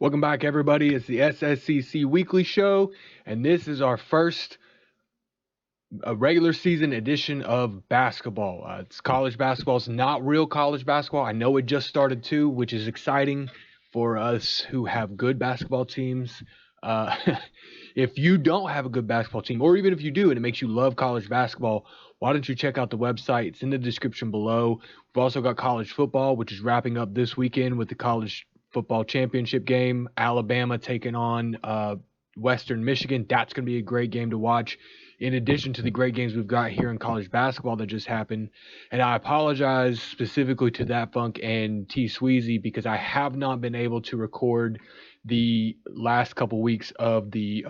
Welcome back, everybody. It's the sSEC Weekly Show, and this is our first regular season edition of basketball. It's college basketball. It's not real college basketball. I know it just started too, which is exciting for us who have good basketball teams. If you don't have a good basketball team, or even if you do and it makes you love college basketball, why don't you check out the website? It's in the description below. We've also got college football, which is wrapping up this weekend with the college football championship game. Alabama taking on Western Michigan. That's going to be a great game to watch, in addition to the great games we've got here in college basketball that just happened. And I apologize specifically to That Funk and T Sweezy because I have not been able to record the last couple weeks of the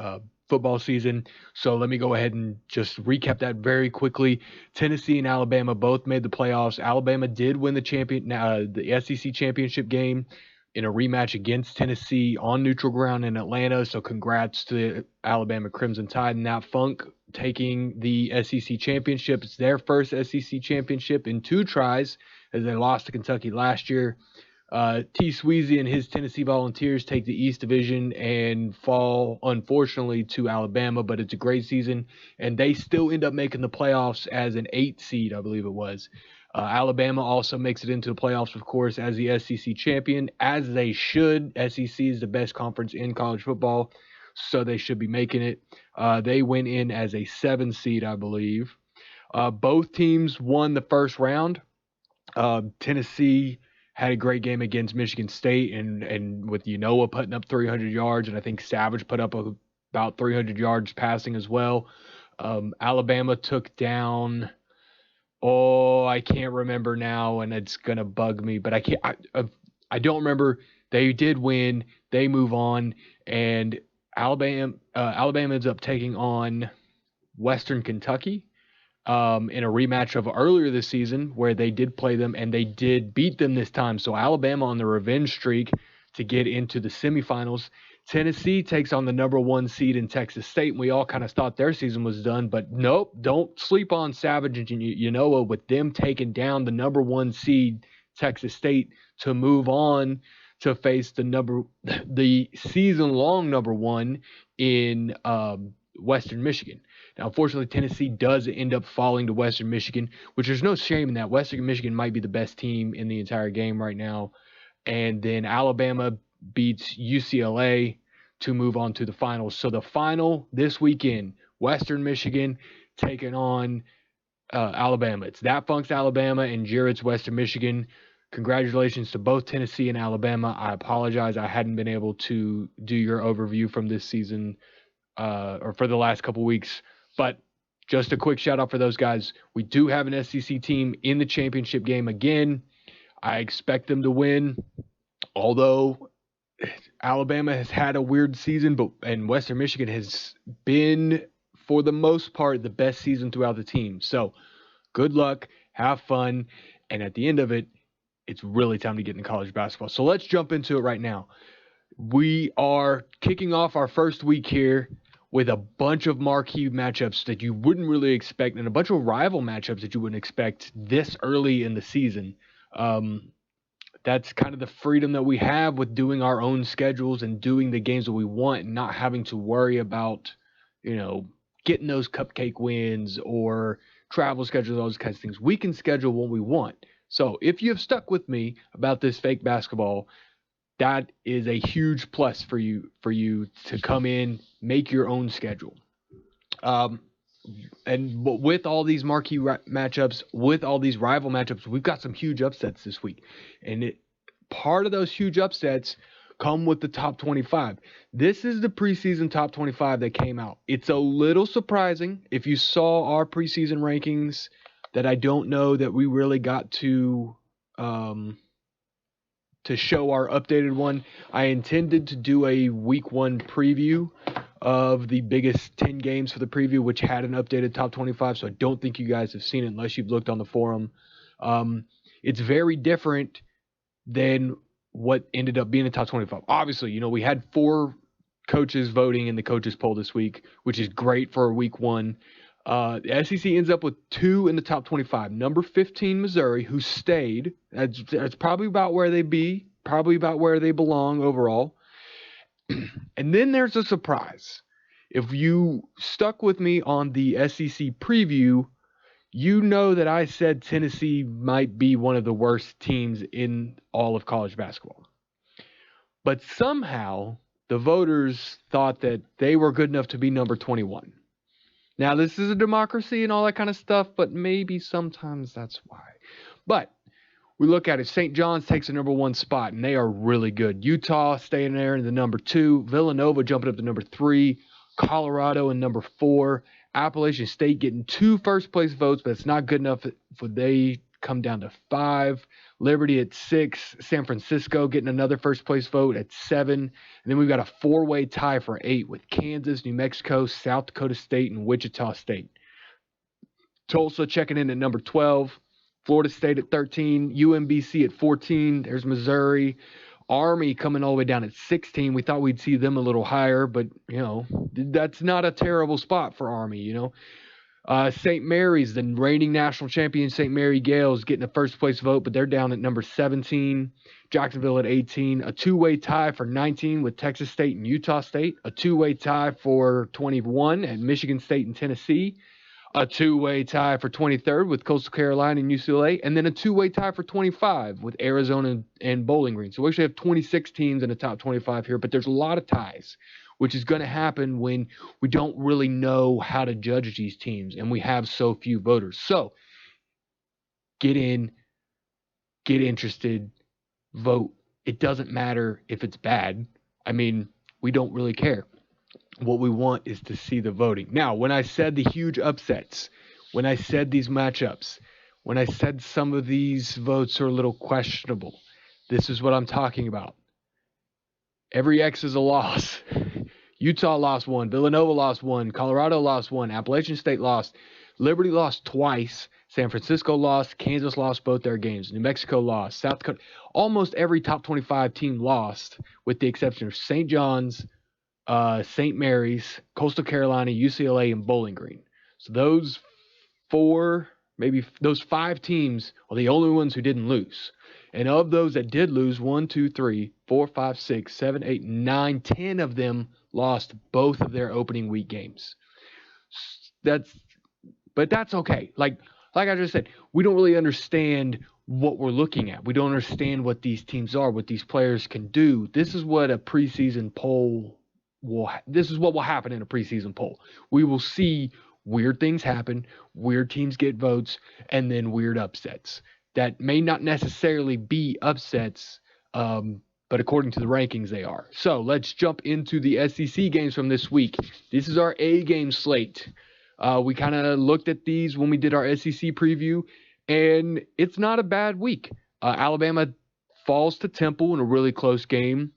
football season. So let me go ahead and just recap that very quickly. Tennessee and Alabama both made the playoffs. Alabama did win the SEC championship game in a rematch against Tennessee on neutral ground in Atlanta. So congrats to the Alabama Crimson Tide and That Funk taking the SEC championship. It's their first SEC championship in 2 tries, as they lost to Kentucky last year. T Sweezy and his Tennessee Volunteers take the East Division and fall, unfortunately, to Alabama, but it's a great season, and they still end up making the playoffs as an 8 seed, I believe it was. Alabama also makes it into the playoffs, of course, as the SEC champion, as they should. SEC is the best conference in college football, so they should be making it. They went in as a 7 seed, I believe. Both teams won the first round. Tennessee had a great game against Michigan State, and with Unoa putting up 300 yards, and I think Savage put up about 300 yards passing as well. Alabama took down, I can't remember now, and it's gonna bug me, but I don't remember. They did win. They move on, and Alabama ends up taking on Western Kentucky in a rematch of earlier this season where they did play them and they did beat them this time. So Alabama on the revenge streak to get into the semifinals. Tennessee takes on the number 1 seed in Texas State, and we all kind of thought their season was done, but nope, don't sleep on Savage and Unoa with them taking down the number 1 seed Texas State to move on to face the season-long number 1 in Western Michigan. Now, unfortunately, Tennessee does end up falling to Western Michigan, which there's no shame in that. Western Michigan might be the best team in the entire game right now. And then Alabama beats UCLA to move on to the finals. So the final this weekend, Western Michigan taking on Alabama. It's That Funk's Alabama and Jarrett's Western Michigan. Congratulations to both Tennessee and Alabama. I apologize I hadn't been able to do your overview from this season or for the last couple weeks. But just a quick shout out for those guys. We do have an SEC team in the championship game again. I expect them to win, although Alabama has had a weird season, and Western Michigan has been, for the most part, the best season throughout the team. So good luck, have fun, and at the end of it, it's really time to get into college basketball. So let's jump into it right now. We are kicking off our first week here with a bunch of marquee matchups that you wouldn't really expect, and a bunch of rival matchups that you wouldn't expect this early in the season. That's kind of the freedom that we have with doing our own schedules and doing the games that we want and not having to worry about, getting those cupcake wins or travel schedules, all those kinds of things. We can schedule what we want. So if you have stuck with me about this fake basketball, that is a huge plus for you to come in, make your own schedule. And with all these marquee matchups, with all these rival matchups, we've got some huge upsets this week. And part of those huge upsets come with the top 25. This is the preseason top 25 that came out. It's a little surprising if you saw our preseason rankings that I don't know that we really got to show our updated one. I intended to do a week 1 preview of the biggest 10 games for the preview, which had an updated top 25, so I don't think you guys have seen it unless you've looked on the forum. It's very different than what ended up being the top 25. Obviously, we had 4 coaches voting in the coaches poll this week, which is great for a week 1. The SEC ends up with 2 in the top 25. Number 15, Missouri, who stayed. That's probably about where they belong overall. And then there's a surprise. If you stuck with me on the SEC preview, you know that I said Tennessee might be one of the worst teams in all of college basketball. But somehow the voters thought that they were good enough to be number 21. Now, this is a democracy and all that kind of stuff, but maybe sometimes that's why. But we look at it. St. John's takes the number 1 spot, and they are really good. Utah staying there in the number 2. Villanova jumping up to number 3. Colorado in number 4. Appalachian State getting 2 first-place votes, but it's not good enough for they come down to 5. Liberty at 6. San Francisco getting another first-place vote at 7. And then we've got a 4-way tie for 8 with Kansas, New Mexico, South Dakota State, and Wichita State. Tulsa checking in at number 12. Florida State at 13, UMBC at 14. There's Missouri. Army coming all the way down at 16. We thought we'd see them a little higher, but, that's not a terrible spot for Army, St. Mary's, the reigning national champion, St. Mary Gales, getting a first-place vote, but they're down at number 17. Jacksonville at 18. A 2-way tie for 19 with Texas State and Utah State. A 2-way tie for 21 at Michigan State and Tennessee. A 2-way tie for 23rd with Coastal Carolina and UCLA, and then a 2-way tie for 25 with Arizona and Bowling Green. So we actually have 26 teams in the top 25 here, but there's a lot of ties, which is going to happen when we don't really know how to judge these teams and we have so few voters. So get in, get interested, vote. It doesn't matter if it's bad. I mean, we don't really care. What we want is to see the voting. Now, when I said the huge upsets, when I said these matchups, when I said some of these votes are a little questionable, this is what I'm talking about. Every X is a loss. Utah lost 1. Villanova lost 1. Colorado lost 1. Appalachian State lost. Liberty lost twice. San Francisco lost. Kansas lost both their games. New Mexico lost. South Dakota. Almost every top 25 team lost, with the exception of St. John's, St. Mary's, Coastal Carolina, UCLA, and Bowling Green. So those 5 teams are the only ones who didn't lose. And of those that did lose, 1, 2, 3, 4, 5, 6, 7, 8, 9, 10 of them lost both of their opening week games. But that's okay. Like I just said, we don't really understand what we're looking at. We don't understand what these teams are, what these players can do. This is what a preseason poll this is what will happen in a preseason poll. We will see weird things happen, weird teams get votes, and then weird upsets. That may not necessarily be upsets, but according to the rankings, they are. So let's jump into the SEC games from this week. This is our A game slate. We kind of looked at these when we did our SEC preview, and it's not a bad week. Alabama falls to Temple in a really close game.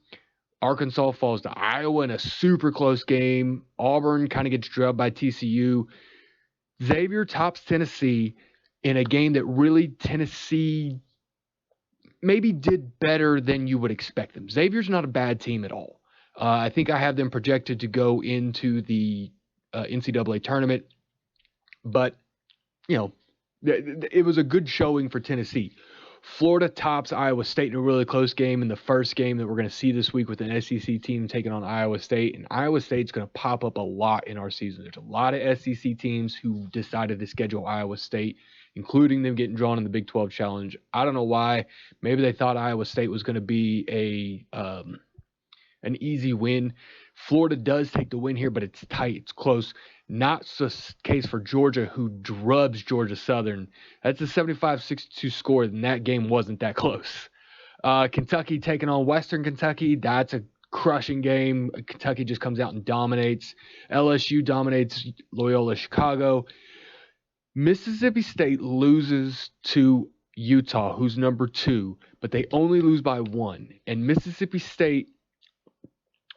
Arkansas falls to Iowa in a super close game. Auburn kind of gets drubbed by TCU. Xavier tops Tennessee in a game that really Tennessee maybe did better than you would expect them. Xavier's not a bad team at all. I think I have them projected to go into the NCAA tournament. But, it was a good showing for Tennessee. Florida tops Iowa State in a really close game in the first game that we're going to see this week with an SEC team taking on Iowa State. And Iowa State's going to pop up a lot in our season. There's a lot of SEC teams who decided to schedule Iowa State, including them getting drawn in the Big 12 Challenge. I don't know why. Maybe they thought Iowa State was going to be an easy win. Florida does take the win here, but it's tight. It's close. Not the case for Georgia, who drubs Georgia Southern. That's a 75-62 score, and that game wasn't that close. Kentucky taking on Western Kentucky. That's a crushing game. Kentucky just comes out and dominates. LSU dominates Loyola Chicago. Mississippi State loses to Utah, who's number 2, but they only lose by 1. And Mississippi State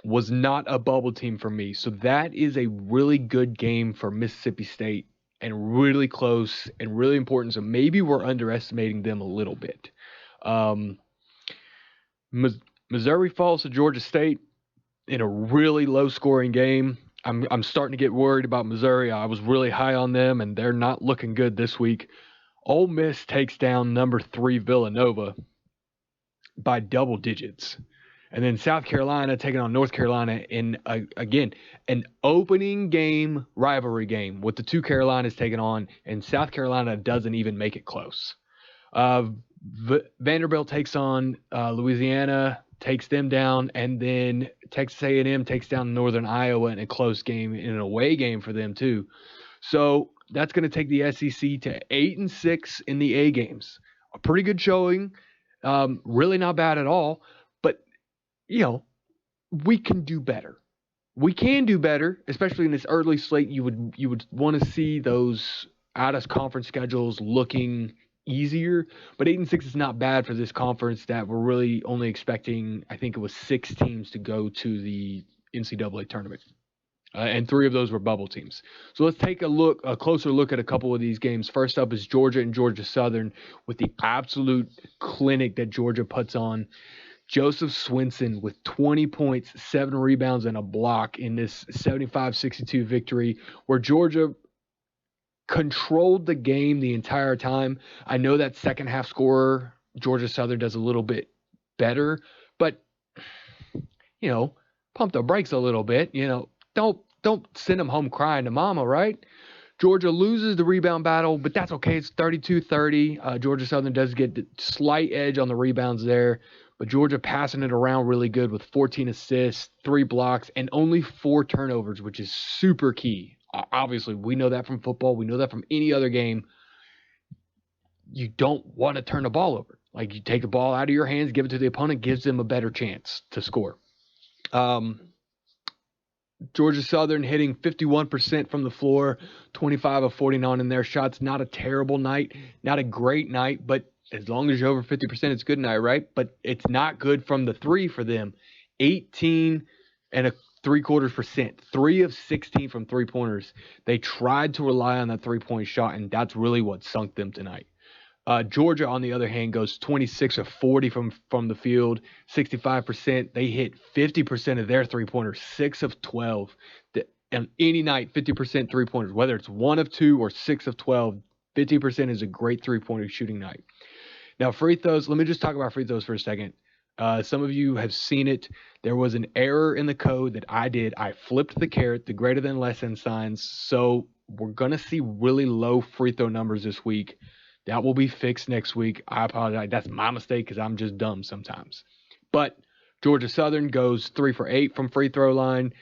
was not a bubble team for me. So that is a really good game for Mississippi State and really close and really important. So maybe we're underestimating them a little bit. Missouri falls to Georgia State in a really low-scoring game. I'm starting to get worried about Missouri. I was really high on them, and they're not looking good this week. Ole Miss takes down number 3 Villanova by double digits. And then South Carolina taking on North Carolina in, again, an opening game rivalry game with the two Carolinas taking on, and South Carolina doesn't even make it close. Vanderbilt takes on Louisiana, takes them down, and then Texas A&M takes down Northern Iowa in a close game, in an away game for them too. So that's going to take the SEC to 8-6 in the A games. A pretty good showing, really not bad at all. But we can do better. We can do better, especially in this early slate. You would want to see those out of conference schedules looking easier, but 8-6 is not bad for this conference that we're really only expecting. I think it was 6 teams to go to the NCAA tournament, and 3 of those were bubble teams. So let's take a closer look at a couple of these games. First up is Georgia and Georgia Southern, with the absolute clinic that Georgia puts on. Joseph Swinson with 20 points, 7 rebounds, and a block in this 75-62 victory, where Georgia controlled the game the entire time. I know that second half scorer, Georgia Southern, does a little bit better, but pump the brakes a little bit. Don't send them home crying to mama, right? Georgia loses the rebound battle, but that's okay. It's 32-30. Georgia Southern does get the slight edge on the rebounds there, but Georgia passing it around really good with 14 assists, 3 blocks, and only 4 turnovers, which is super key. Obviously, we know that from football. We know that from any other game. You don't want to turn the ball over. Like, you take the ball out of your hands, give it to the opponent, gives them a better chance to score. Georgia Southern hitting 51% from the floor, 25 of 49 in their shots. Not a terrible night, not a great night, but as long as you're over 50%, it's good night, right? But it's not good from the 3 for them. 18.75%, 3 of 16 from 3-pointers. They tried to rely on that 3-point shot, and that's really what sunk them tonight. Georgia, on the other hand, goes 26 of 40 from the field, 65%. They hit 50% of their 3-pointers, 6 of 12. On any night, 50% 3-pointers, whether it's 1 of 2 or 6 of 12, 50% is a great 3-pointer shooting night. Now, free throws, let me just talk about free throws for a second. Some of you have seen it. There was an error in the code that I did. I flipped the caret, the greater than less than signs. So we're going to see really low free throw numbers this week. That will be fixed next week. I apologize. That's my mistake because I'm just dumb sometimes. But Georgia Southern goes 3 for 8 from free throw line.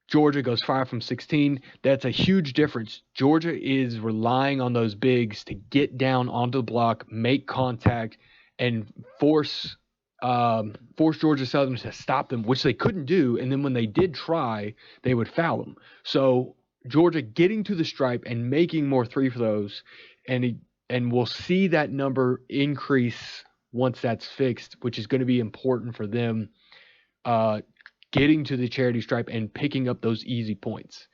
Georgia goes 5 from 16. That's a huge difference. Georgia is relying on those bigs to get down onto the block, make contact, and force Georgia Southern to stop them, which they couldn't do. And then when they did try, they would foul them. So Georgia getting to the stripe and making more free throws, and we'll see that number increase once that's fixed, which is going to be important for them getting to the charity stripe and picking up those easy points.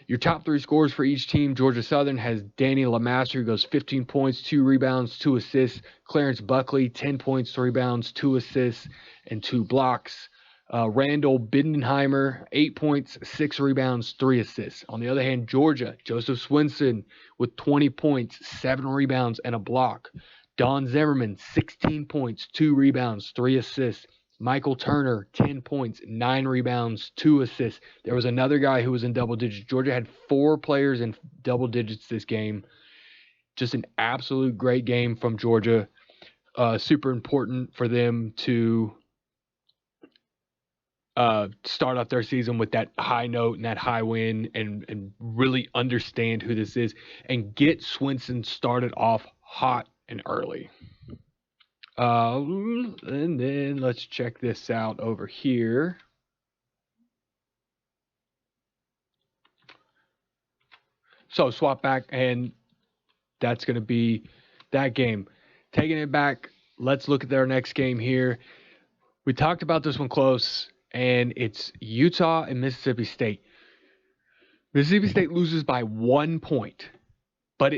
Your top 3 scorers for each team. Georgia Southern has Danny LeMaster, who goes 15 points, 2 rebounds, 2 assists. Clarence Buckley, 10 points, 3 rebounds, 2 assists, and 2 blocks. Randall Bindenheimer, 8 points, 6 rebounds, 3 assists. On the other hand, Georgia, Joseph Swinson with 20 points, 7 rebounds, and a block. Don Zimmerman, 16 points, 2 rebounds, 3 assists. Michael Turner, 10 points, 9 rebounds, 2 assists. There was another guy who was in double digits. Georgia had 4 players in double digits this game. Just an absolute great game from Georgia. Super important for them to start off their season with that high note and that high win, and really understand who this is and get Swinson started off hot and early. And then let's check this out over here. So swap back, and that's going to be that game. Taking it back, let's look at their next game here. We talked about this one close, and it's Utah and Mississippi State. Mississippi State loses by 1 point. But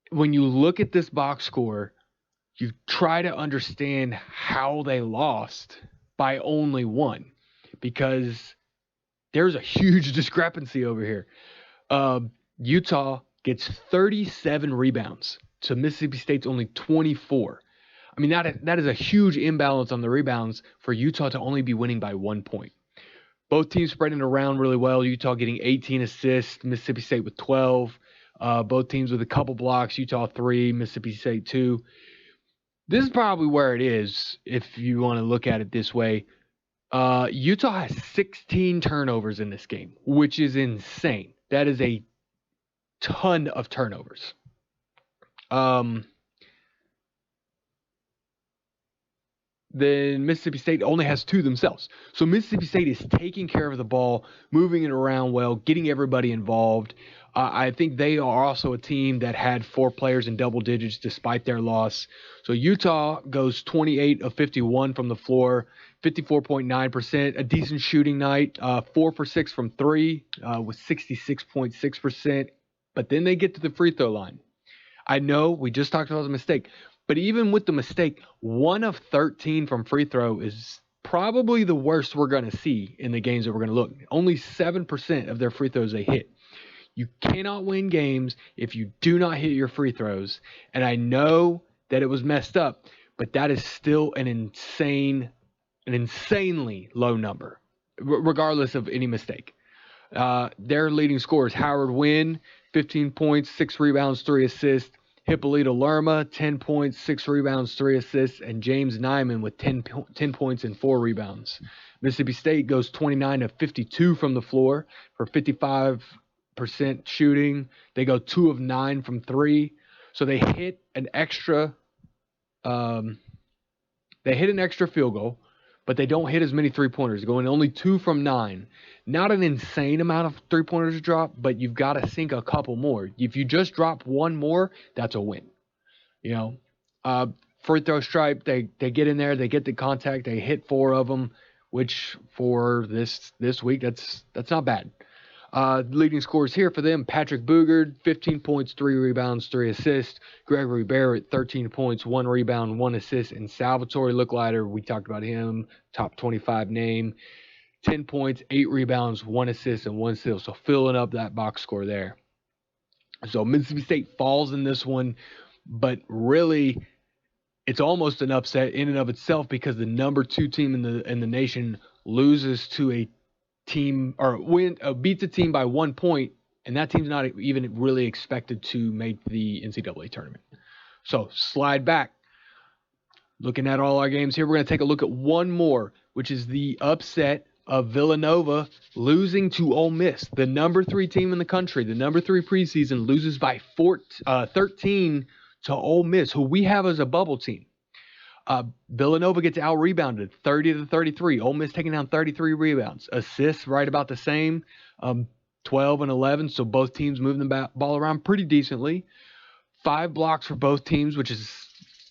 when you look at this box score, you try to understand how they lost by only 1, because there's a huge discrepancy over here. Utah gets 37 rebounds to Mississippi State's only 24. I mean, that is a huge imbalance on the rebounds for Utah to only be winning by 1 point. Both teams spreading it around really well. Utah getting 18 assists, Mississippi State with 12. Both teams with a couple blocks, Utah 3, Mississippi State 2. This is probably where it is if you want to look at it this way. Utah has 16 turnovers in this game, which is insane. That is a ton of turnovers. Then Mississippi State only has 2 themselves. So Mississippi State is taking care of the ball, moving it around well, getting everybody involved. I think they are also a team that had 4 players in double digits despite their loss. So Utah goes 28 of 51 from the floor, 54.9%, a decent shooting night, 4 for 6 from 3 with 66.6%. But then they get to the free throw line. I know we just talked about the mistake. But even with the mistake, 1 of 13 from free throw is probably the worst we're going to see in the games that we're going to look. Only 7% of their free throws they hit. You cannot win games if you do not hit your free throws. And I know that it was messed up, but that is still an insanely low number, regardless of any mistake. Their leading scorers, Howard Wynn, 15 points, 6 rebounds, 3 assists. Hippolyta Lerma, 10 points, 6 rebounds, 3 assists, and James Nyman with 10 points and 4 rebounds. Mississippi State goes 29 of 52 from the floor for 55% shooting. They go 2 of 9 from 3. So they hit an extra field goal, but they don't hit as many three-pointers, going only 2 from 9. Not an insane amount of three-pointers to drop, but you've got to sink a couple more. If you just drop 1 more, that's a win. Free throw stripe, they get in there, they get the contact, they hit 4 of them, which for this week, that's not bad. Leading scorers here for them, Patrick Boogard, 15 points, 3 rebounds, 3 assists. Gregory Barrett, 13 points, 1 rebound, 1 assist. And Salvatore Looklider, we talked about him, top 25 name, 10 points, 8 rebounds, 1 assist, and 1 steal. So filling up that box score there. So Mississippi State falls in this one, but really it's almost an upset in and of itself because the number 2 team in the nation loses to a team or beats a team by 1 point, and that team's not even really expected to make the NCAA tournament. So slide back. Looking at all our games here, we're going to take a look at one more, which is the upset of Villanova losing to Ole Miss, the number 3 team in the country. The number 3 preseason loses by 13 to Ole Miss, who we have as a bubble team. Villanova gets out-rebounded 30-33. Ole Miss taking down 33 rebounds. Assists right about the same, 12 and 11. So both teams moving the ball around pretty decently. 5 blocks for both teams, which is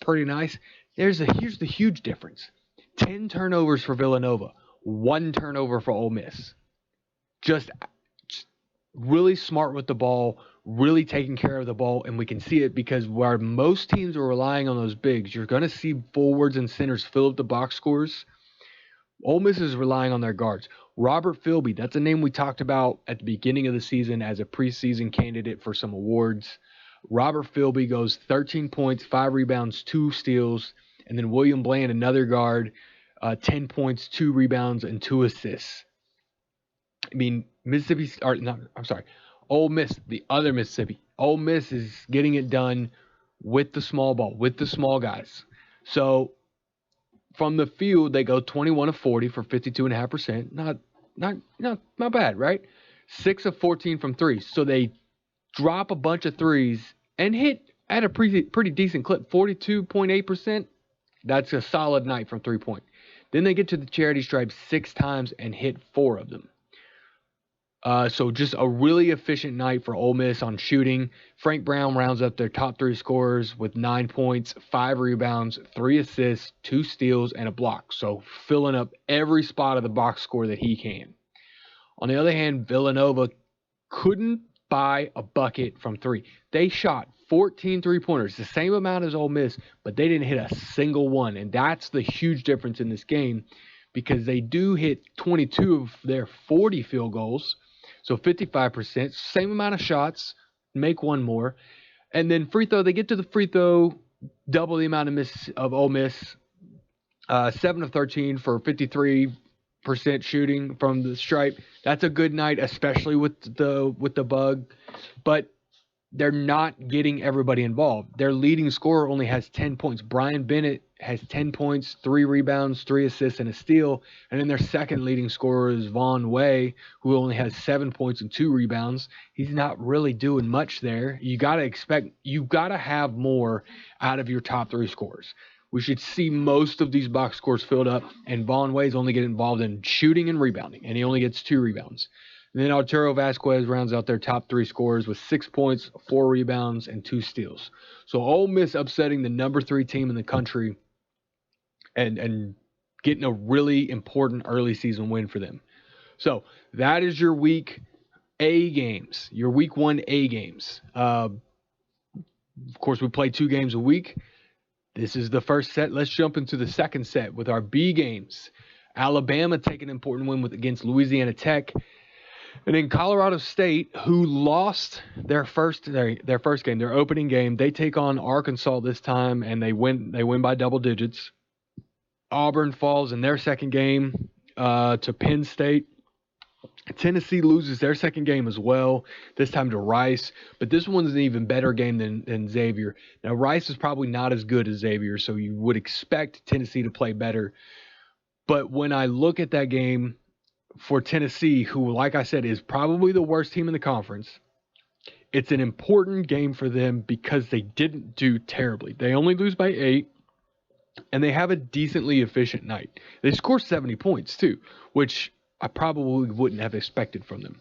pretty nice. Here's the huge difference. 10 turnovers for Villanova. 1 turnover for Ole Miss. Just really smart with the ball, really taking care of the ball, and we can see it because where most teams are relying on those bigs, you're going to see forwards and centers fill up the box scores. Ole Miss is relying on their guards. Robert Philby, that's a name we talked about at the beginning of the season as a preseason candidate for some awards. Robert Philby goes 13 points, 5 rebounds, 2 steals, and then William Bland, another guard, 10 points, 2 rebounds, and 2 assists. I mean, Ole Miss, the other Mississippi. Ole Miss is getting it done with the small ball, with the small guys. So from the field, they go 21 of 40 for 52.5%. Not bad, right? 6 of 14 from 3. So they drop a bunch of threes and hit at a pretty decent clip, 42.8%. That's a solid night from 3-point. Then they get to the charity stripe 6 times and hit 4 of them. So just a really efficient night for Ole Miss on shooting. Frank Brown rounds up their top 3 scorers with 9 points, 5 rebounds, 3 assists, 2 steals, and a block. So filling up every spot of the box score that he can. On the other hand, Villanova couldn't buy a bucket from 3. They shot 14 3-pointers, the same amount as Ole Miss, but they didn't hit a single one. And that's the huge difference in this game because they do hit 22 of their 40 field goals. So 55%, same amount of shots, make 1 more. And then free throw, they get to the free throw double the amount of Ole Miss. 7 of 13 for 53% shooting from the stripe. That's a good night, especially with the bug. But they're not getting everybody involved. Their leading scorer only has 10 points. Brian Bennett has 10 points, 3 rebounds, 3 assists, and a steal. And then their second leading scorer is Vaughn Way, who only has 7 points and 2 rebounds. He's not really doing much there. You got to have more out of your top 3 scorers. We should see most of these box scores filled up, and Vaughn Way's only get involved in shooting and rebounding, and he only gets 2 rebounds. And then Arturo Vasquez rounds out their top 3 scorers with 6 points, 4 rebounds, and 2 steals. So Ole Miss upsetting the number 3 team in the country and getting a really important early season win for them. So that is your week A games, your week 1 A games. Of course, we play 2 games a week. This is the first set. Let's jump into the second set with our B games. Alabama taking an important win against Louisiana Tech. And then Colorado State, who lost their first game, their opening game, they take on Arkansas this time, and they win by double digits. Auburn falls in their second game to Penn State. Tennessee loses their second game as well, this time to Rice. But this one's an even better game than Xavier. Now, Rice is probably not as good as Xavier, so you would expect Tennessee to play better. But when I look at that game for Tennessee, who, like I said, is probably the worst team in the conference, it's an important game for them because they didn't do terribly. They only lose by 8, and they have a decently efficient night. They score 70 points, too, which I probably wouldn't have expected from them.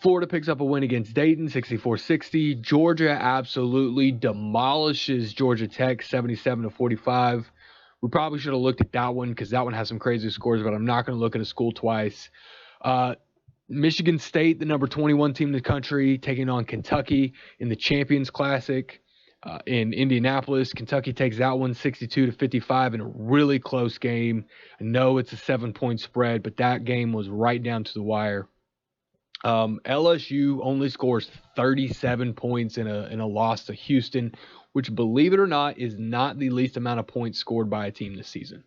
Florida picks up a win against Dayton, 64-60. Georgia absolutely demolishes Georgia Tech, 77-45. We probably should have looked at that one because that one has some crazy scores, but I'm not going to look at a school twice. Michigan State, the number 21 team in the country, taking on Kentucky in the Champions Classic in Indianapolis. Kentucky takes that one 62-55 in a really close game. I know it's a 7-point spread, but that game was right down to the wire. LSU only scores 37 points in a loss to Houston, which, believe it or not, is not the least amount of points scored by a team this season.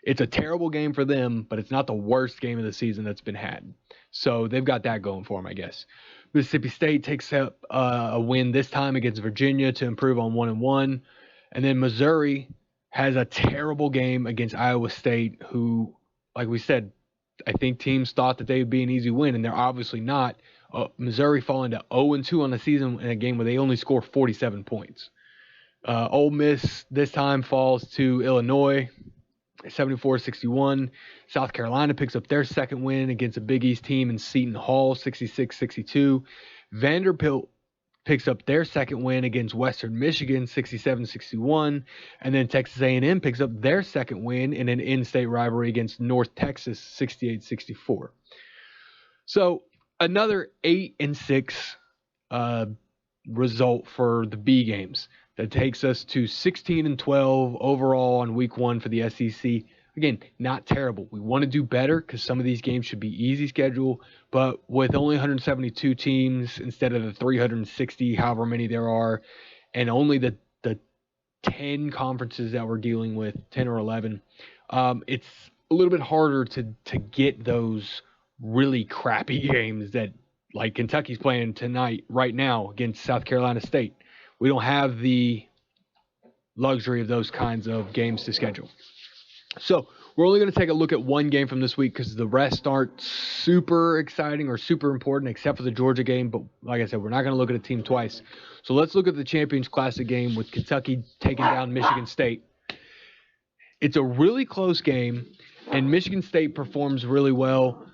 It's a terrible game for them, but it's not the worst game of the season that's been had. So they've got that going for them, I guess. Mississippi State takes up a win this time against Virginia to improve on 1-1. And then Missouri has a terrible game against Iowa State, who, like we said, I think teams thought that they would be an easy win, and they're obviously not. Missouri falling to 0-2 on the season in a game where they only score 47 points. Ole Miss this time falls to Illinois, 74-61. South Carolina picks up their second win against a Big East team in Seton Hall, 66-62. Vanderbilt picks up their second win against Western Michigan, 67-61. And then Texas A&M picks up their second win in an in-state rivalry against North Texas, 68-64. So another 8-6 result for the B games. That takes us to 16-12 overall on week 1 for the SEC. Again, not terrible. We want to do better because some of these games should be easy schedule, but with only 172 teams instead of the 360, however many there are, and only the 10 conferences that we're dealing with, 10 or 11, it's a little bit harder to get those really crappy games that, like Kentucky's playing tonight, right now, against South Carolina State. We don't have the luxury of those kinds of games to schedule. So we're only going to take a look at one game from this week because the rest aren't super exciting or super important except for the Georgia game. But like I said, we're not going to look at a team twice. So let's look at the Champions Classic game with Kentucky taking down Michigan State. It's a really close game, and Michigan State performs really well.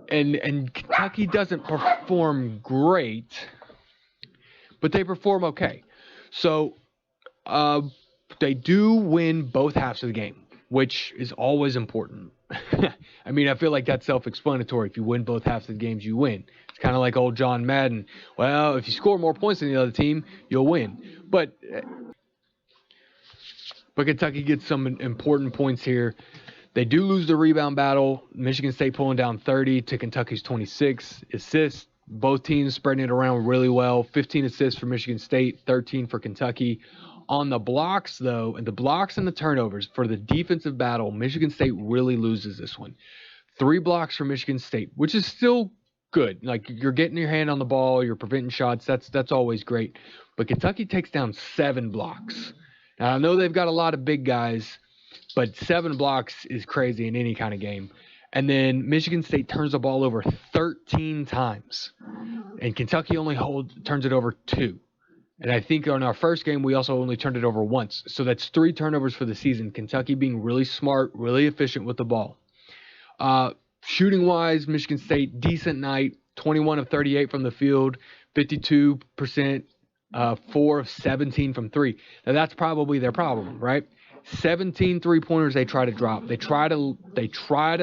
And Kentucky doesn't perform great, but they perform okay. So they do win both halves of the game, which is always important. I mean, I feel like that's self-explanatory. If you win both halves of the games, you win. It's kind of like old John Madden. Well, if you score more points than the other team, you'll win. But Kentucky gets some important points here. They do lose the rebound battle. Michigan State pulling down 30 to Kentucky's 26. Assists, both teams spreading it around really well. 15 assists for Michigan State, 13 for Kentucky. On the blocks, though, and the blocks and the turnovers for the defensive battle, Michigan State really loses this one. 3 blocks for Michigan State, which is still good. Like, you're getting your hand on the ball, you're preventing shots. That's always great. But Kentucky takes down 7 blocks. Now, I know they've got a lot of big guys, but 7 blocks is crazy in any kind of game. And then Michigan State turns the ball over 13 times, and Kentucky only turns it over 2. And I think on our first game, we also only turned it over once. So that's 3 turnovers for the season. Kentucky being really smart, really efficient with the ball. Shooting-wise, Michigan State, decent night, 21 of 38 from the field, 52%, 4 of 17 from 3. Now, that's probably their problem, right? 17 three-pointers they try to drop. They try to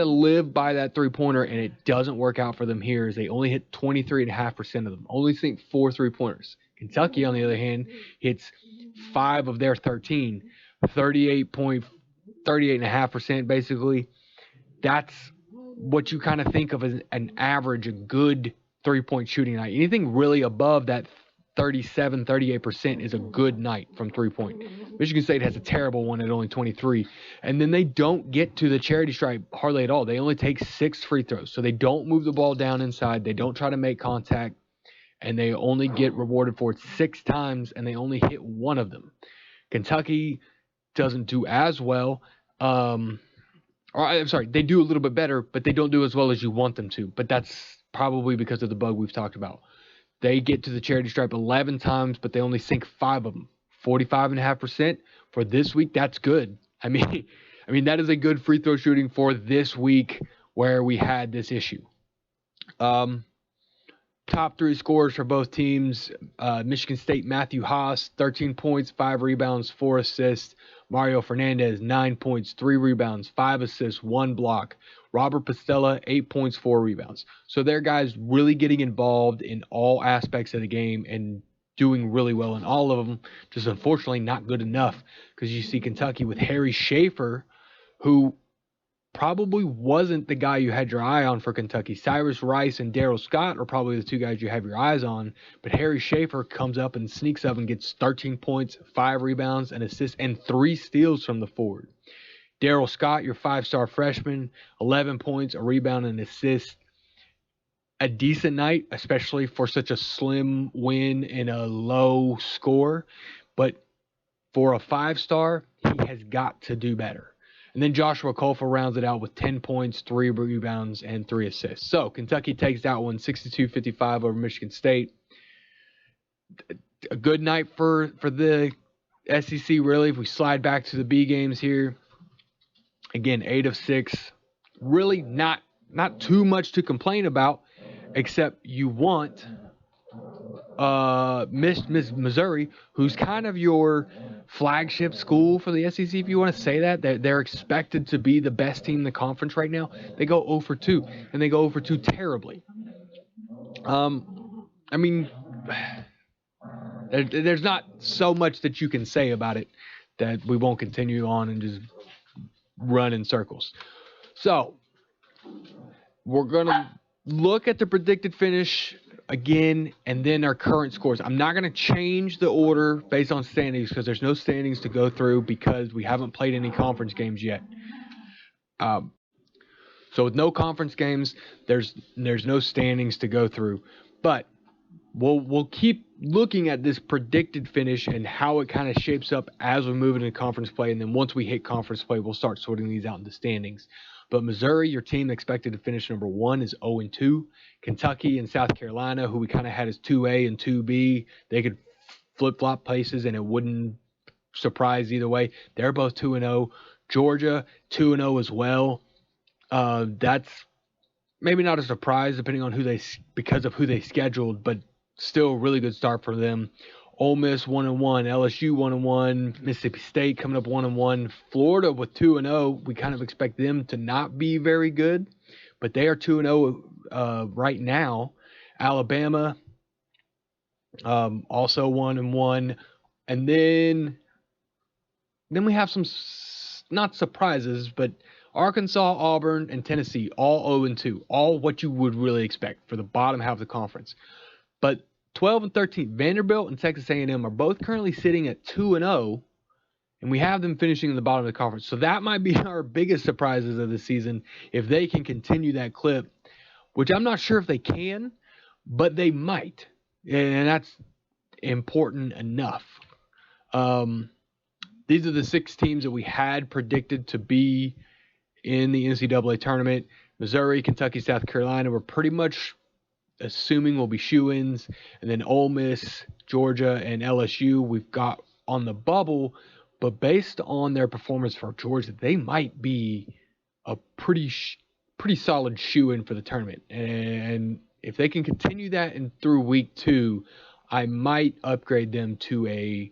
live by that three-pointer, and it doesn't work out for them here, as they only hit 23.5% of them. Only sink 4 three-pointers. Kentucky, on the other hand, hits 5 of their 13, 38.5% basically. That's what you kind of think of as an average, a good three-point shooting night. Anything really above that 37, 38% is a good night from three-point. Michigan State has a terrible one at only 23. And then they don't get to the charity stripe hardly at all. They only take 6 free throws. So they don't move the ball down inside. They don't try to make contact. And they only get rewarded for it 6 times, and they only hit 1 of them. Kentucky doesn't do as well. They do a little bit better, but they don't do as well as you want them to. But that's probably because of the bug we've talked about. They get to the charity stripe 11 times, but they only sink 5 of them. 45.5% for this week. That's good. I mean, that is a good free throw shooting for this week where we had this issue. Top 3 scorers for both teams. Michigan State, Matthew Haas, 13 points, 5 rebounds, 4 assists. Mario Fernandez, 9 points, 3 rebounds, 5 assists, 1 block. Robert Pastella, 8 points, 4 rebounds. So they're guys really getting involved in all aspects of the game and doing really well in all of them. Just unfortunately not good enough, because you see Kentucky with Harry Schaefer, who probably wasn't the guy you had your eye on for Kentucky. Cyrus Rice and Darryl Scott are probably the 2 guys you have your eyes on, but Harry Schaefer comes up and sneaks up and gets 13 points, 5 rebounds, an assist, and 3 steals from the forward. Darryl Scott, your 5-star freshman, 11 points, a rebound, and an assist. A decent night, especially for such a slim win and a low score, but for a 5-star, he has got to do better. And then Joshua Kolfa rounds it out with 10 points, 3 rebounds, and 3 assists. So Kentucky takes that one 62-55 over Michigan State. A good night for the SEC, really. If we slide back to the B games here, again, 8 of 6. Really not too much to complain about, except you want Missouri, who's kind of your flagship school for the SEC, if you want to say that. They're expected to be the best team in the conference right now. They go 0 for 2, and they go 0 for 2 terribly. There's not so much that you can say about it that we won't continue on and just run in circles. So we're going to look at the predicted finish again, and then our current scores. I'm not going to change the order based on standings, because there's no standings to go through, because we haven't played any conference games yet. So with no conference games, there's no standings to go through. But we'll keep looking at this predicted finish and how it kind of shapes up as we move into conference play. And then once we hit conference play, we'll start sorting these out into standings. But Missouri, your team expected to finish number 1, is 0-2. Kentucky and South Carolina, who we kind of had as 2A and 2B, they could flip-flop places and it wouldn't surprise either way. They're both 2-0. Georgia, 2-0 as well. That's maybe not a surprise depending on because of who they scheduled, but still a really good start for them. Ole Miss 1-1, LSU 1-1, Mississippi State coming up 1-1, Florida with 2-0. We kind of expect them to not be very good, but they are 2-0 right now. Alabama also 1-1, and then we have some not surprises, but Arkansas, Auburn, and Tennessee all 0-2, all what you would really expect for the bottom half of the conference. But 12 and 13. Vanderbilt and Texas A&M are both currently sitting at 2-0, and we have them finishing in the bottom of the conference. So that might be our biggest surprises of the season if they can continue that clip, which I'm not sure if they can, but they might, and that's important enough. These are the 6 teams that we had predicted to be in the NCAA tournament. Missouri, Kentucky, South Carolina were pretty much assuming will be shoo-ins. And then Ole Miss, Georgia, and LSU we've got on the bubble. But based on their performance for Georgia, they might be a pretty solid shoo-in for the tournament. And if they can continue that through week 2, I might upgrade them to a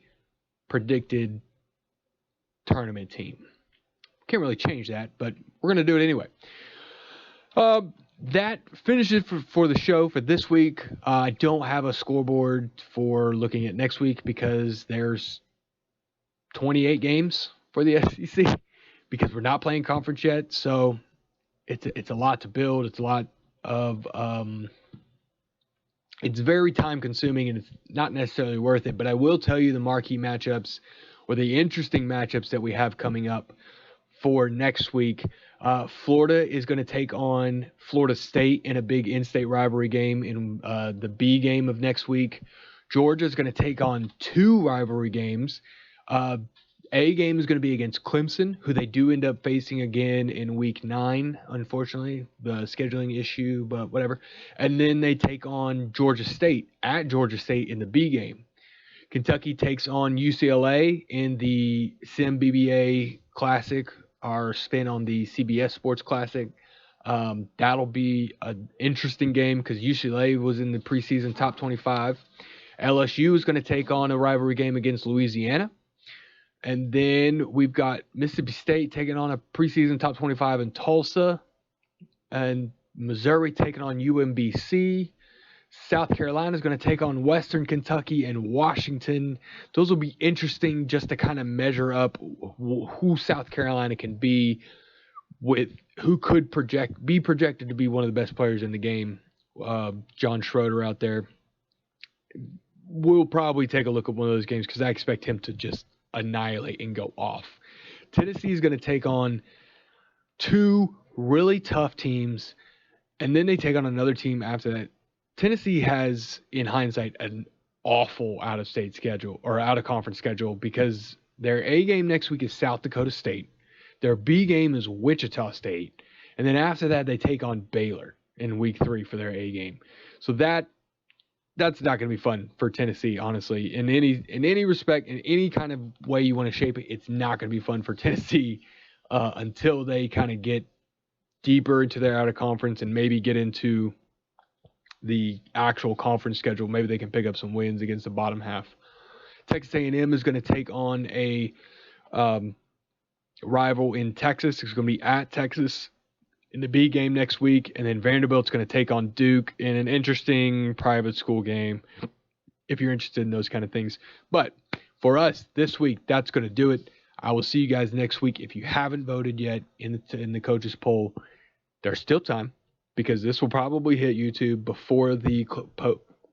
predicted tournament team. Can't really change that, but we're going to do it anyway. That finishes for the show for this week. I don't have a scoreboard for looking at next week because there's 28 games for the SEC because we're not playing conference yet. So it's a lot to build. It's a lot of it's very time consuming and it's not necessarily worth it. But I will tell you the marquee matchups or the interesting matchups that we have coming up for next week. Florida is going to take on Florida State in a big in-state rivalry game in the B game of next week. Georgia is going to take on 2 rivalry games. A game is going to be against Clemson, who they do end up facing again in week 9, unfortunately, the scheduling issue, but whatever. And then they take on Georgia State at Georgia State in the B game. Kentucky takes on UCLA in the SimCBB Classic, our spin on the CBS Sports Classic. That'll be an interesting game because UCLA was in the preseason top 25. LSU is going to take on a rivalry game against Louisiana. And then we've got Mississippi State taking on a preseason top 25 in Tulsa. And Missouri taking on UMBC. South Carolina is going to take on Western Kentucky and Washington. Those will be interesting just to kind of measure up who South Carolina can be with who could be projected to be one of the best players in the game. John Schroeder out there. We'll probably take a look at one of those games because I expect him to just annihilate and go off. Tennessee is going to take on 2 really tough teams, and then they take on another team after that. Tennessee has, in hindsight, an awful out-of-state schedule or out-of-conference schedule because their A game next week is South Dakota State. Their B game is Wichita State. And then after that, they take on Baylor in week 3 for their A game. So that's not going to be fun for Tennessee, honestly. In any respect, in any kind of way you want to shape it, it's not going to be fun for Tennessee until they kind of get deeper into their out-of-conference and maybe get into the actual conference schedule. Maybe they can pick up some wins against the bottom half. Texas A&M is going to take on a rival in Texas. It's going to be at Texas in the B game next week. And then Vanderbilt's going to take on Duke in an interesting private school game if you're interested in those kind of things. But for us this week, that's going to do it. I will see you guys next week. If you haven't voted yet in the coaches poll, there's still time, because this will probably hit YouTube before the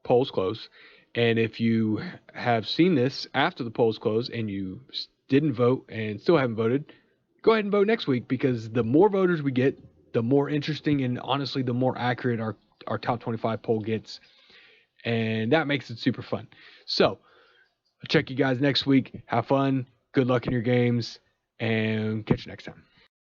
polls close. And if you have seen this after the polls close and you didn't vote and still haven't voted, go ahead and vote next week, because the more voters we get, the more interesting and honestly the more accurate our top 25 poll gets. And that makes it super fun. So I'll check you guys next week. Have fun. Good luck in your games, and catch you next time.